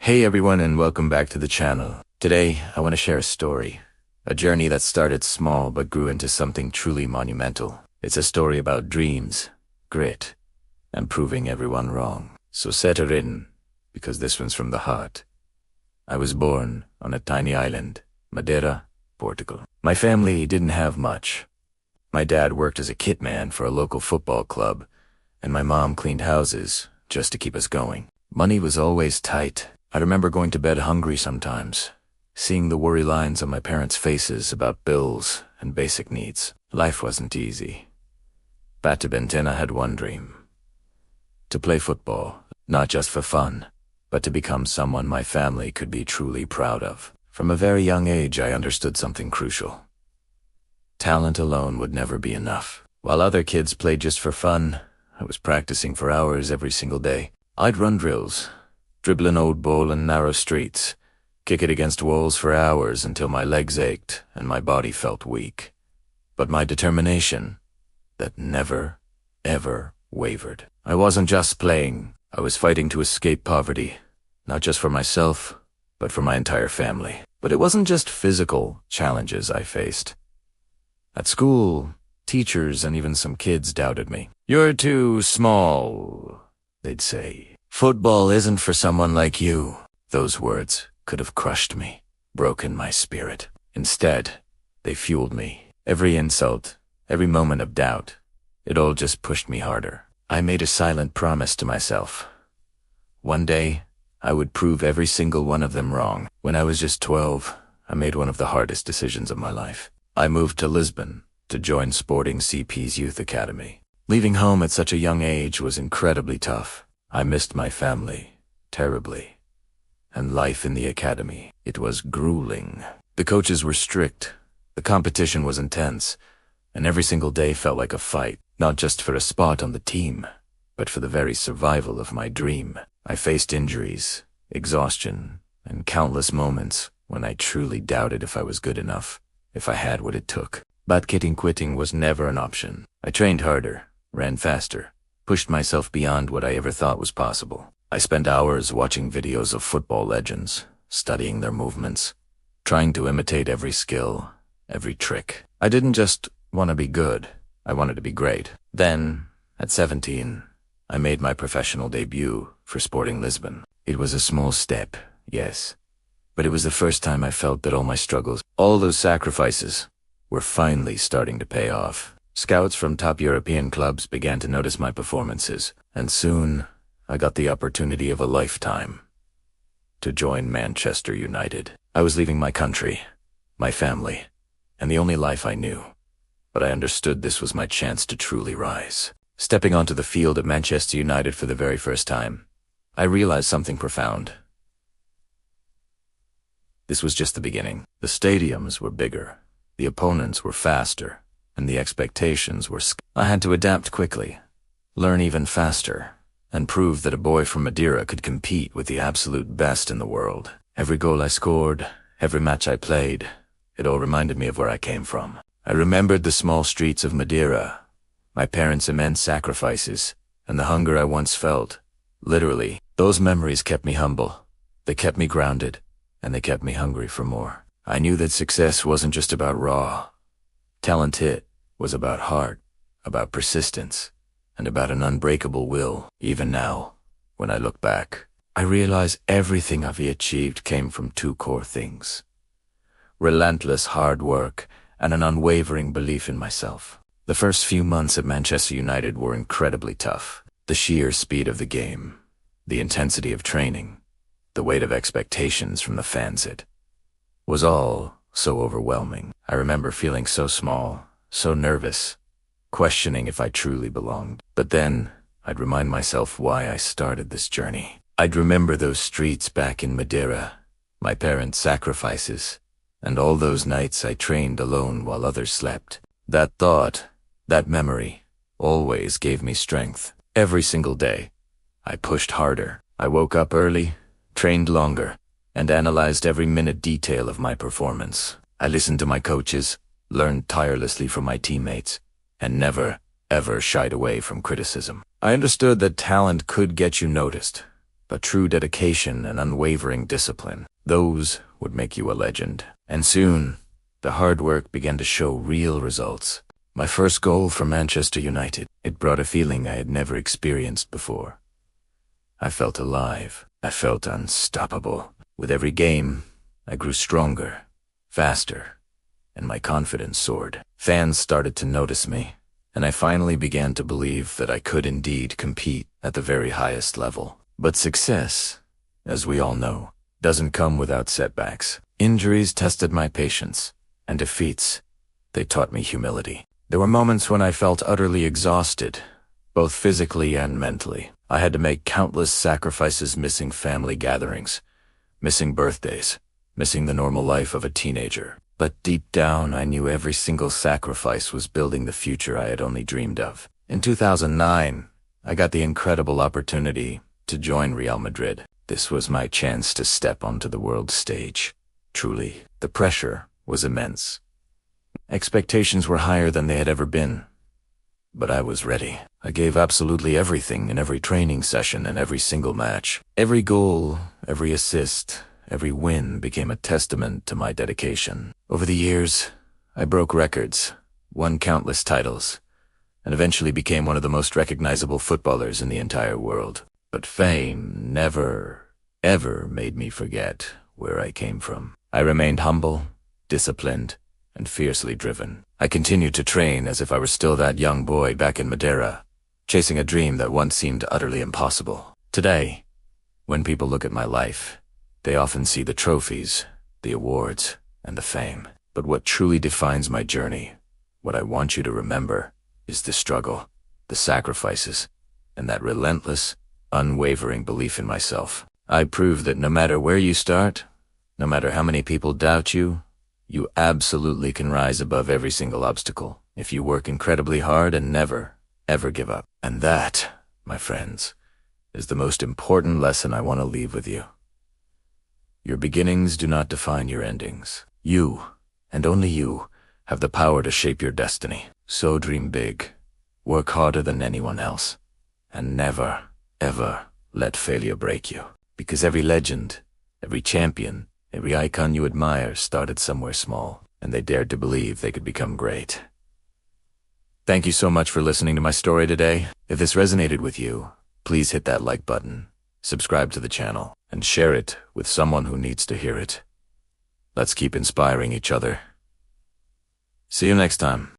Hey everyone, and welcome back to the channel. Today, I want to share a story. A journey that started small but grew into something truly monumental. It's a story about dreams, grit, and proving everyone wrong. So settle in, because this one's from the heart. I was born on a tiny island, Madeira, Portugal. My family didn't have much. My dad worked as a kit man for a local football club, and my mom cleaned houses just to keep us going. Money was always tight. I remember going to bed hungry sometimes, seeing the worry lines on my parents' faces about bills and basic needs. Life wasn't easy. Bata Bentena had one dream: to play football, not just for fun, but to become someone my family could be truly proud of. From a very young age, I understood something crucial. Talent alone would never be enough. While other kids played just for fun, I was practicing for hours every single day. I'd run drills, dribble an old ball in narrow streets, kick it against walls for hours until my legs ached and my body felt weak. But my determination, that never, ever wavered. I wasn't just playing. I was fighting to escape poverty, not just for myself, but for my entire family. But it wasn't just physical challenges I faced. At school, teachers and even some kids doubted me. "You're too small," they'd say. "Football isn't for someone like you." Those words could have crushed me, broken my spirit. Instead, they fueled me. Every insult, every moment of doubt, it all just pushed me harder. I made a silent promise to myself. One day, I would prove every single one of them wrong. When I was just 12, I made one of the hardest decisions of my life. I moved to Lisbon to join Sporting CP's youth academy. Leaving home at such a young age was incredibly tough. I missed my family terribly, and life in the academy, it was grueling. The coaches were strict, the competition was intense, and every single day felt like a fight, not just for a spot on the team, but for the very survival of my dream. I faced injuries, exhaustion, and countless moments when I truly doubted if I was good enough, if I had what it took. But quitting was never an option. I trained harder, ran faster, pushed myself beyond what I ever thought was possible. I spent hours watching videos of football legends, studying their movements, trying to imitate every skill, every trick. I didn't just want to be good, I wanted to be great. Then, at 17, I made my professional debut for Sporting Lisbon. It was a small step, yes, but it was the first time I felt that all my struggles, all those sacrifices, were finally starting to pay off. Scouts from top European clubs began to notice my performances, and soon I got the opportunity of a lifetime to join Manchester United. I was leaving my country, my family, and the only life I knew, but I understood this was my chance to truly rise. Stepping onto the field at Manchester United for the very first time, I realized something profound. This was just the beginning. The stadiums were bigger, the opponents were faster, and the expectations were I had to adapt quickly, learn even faster, and prove that a boy from Madeira could compete with the absolute best in the world. Every goal I scored, every match I played, it all reminded me of where I came from. I remembered the small streets of Madeira, my parents' immense sacrifices, and the hunger I once felt. Literally, those memories kept me humble. They kept me grounded, and they kept me hungry for more. I knew that success wasn't just about raw talent. It was about heart, about persistence, and about an unbreakable will. Even now, when I look back, I realize everything I've achieved came from two core things: relentless hard work and an unwavering belief in myself. The first few months at Manchester United were incredibly tough. The sheer speed of the game, the intensity of training, the weight of expectations from the fans, it was all so overwhelming. I remember feeling so small, so nervous, questioning if I truly belonged. But then, I'd remind myself why I started this journey. I'd remember those streets back in Madeira, my parents' sacrifices, and all those nights I trained alone while others slept. That thought, that memory, always gave me strength. Every single day, I pushed harder. I woke up early, trained longer, and analyzed every minute detail of my performance. I listened to my coaches, learned tirelessly from my teammates, and never, ever shied away from criticism. I understood that talent could get you noticed, but true dedication and unwavering discipline. Those would make you a legend. And soon, the hard work began to show real results. My first goal for Manchester United, it brought a feeling I had never experienced before. I felt alive. I felt unstoppable. With every game, I grew stronger, faster, and my confidence soared. Fans started to notice me, and I finally began to believe that I could indeed compete at the very highest level. But success, as we all know, doesn't come without setbacks. Injuries tested my patience, and defeats, they taught me humility. There were moments when I felt utterly exhausted, both physically and mentally. I had to make countless sacrifices, missing family gatherings, missing birthdays, missing the normal life of a teenager. But deep down, I knew every single sacrifice was building the future I had only dreamed of. In 2009, I got the incredible opportunity to join Real Madrid. This was my chance to step onto the world stage. Truly, the pressure was immense. Expectations were higher than they had ever been. But I was ready. I gave absolutely everything in every training session and every single match. Every goal, every assist, every win became a testament to my dedication. Over the years, I broke records, won countless titles, and eventually became one of the most recognizable footballers in the entire world. But fame never, ever made me forget where I came from. I remained humble, disciplined, and fiercely driven. I continued to train as if I were still that young boy back in Madeira, chasing a dream that once seemed utterly impossible. Today, when people look at my life, they often see the trophies, the awards, and the fame. But what truly defines my journey, what I want you to remember, is the struggle, the sacrifices, and that relentless, unwavering belief in myself. I proved that no matter where you start, no matter how many people doubt you, you absolutely can rise above every single obstacle if you work incredibly hard and never, ever give up. And that, my friends, is the most important lesson I want to leave with you. Your beginnings do not define your endings. You, and only you, have the power to shape your destiny. So dream big, work harder than anyone else, and never, ever let failure break you. Because every legend, every champion, every icon you admire started somewhere small, and they dared to believe they could become great. Thank you so much for listening to my story today. If this resonated with you, please hit that like button, subscribe to the channel, and share it with someone who needs to hear it. Let's keep inspiring each other. See you next time.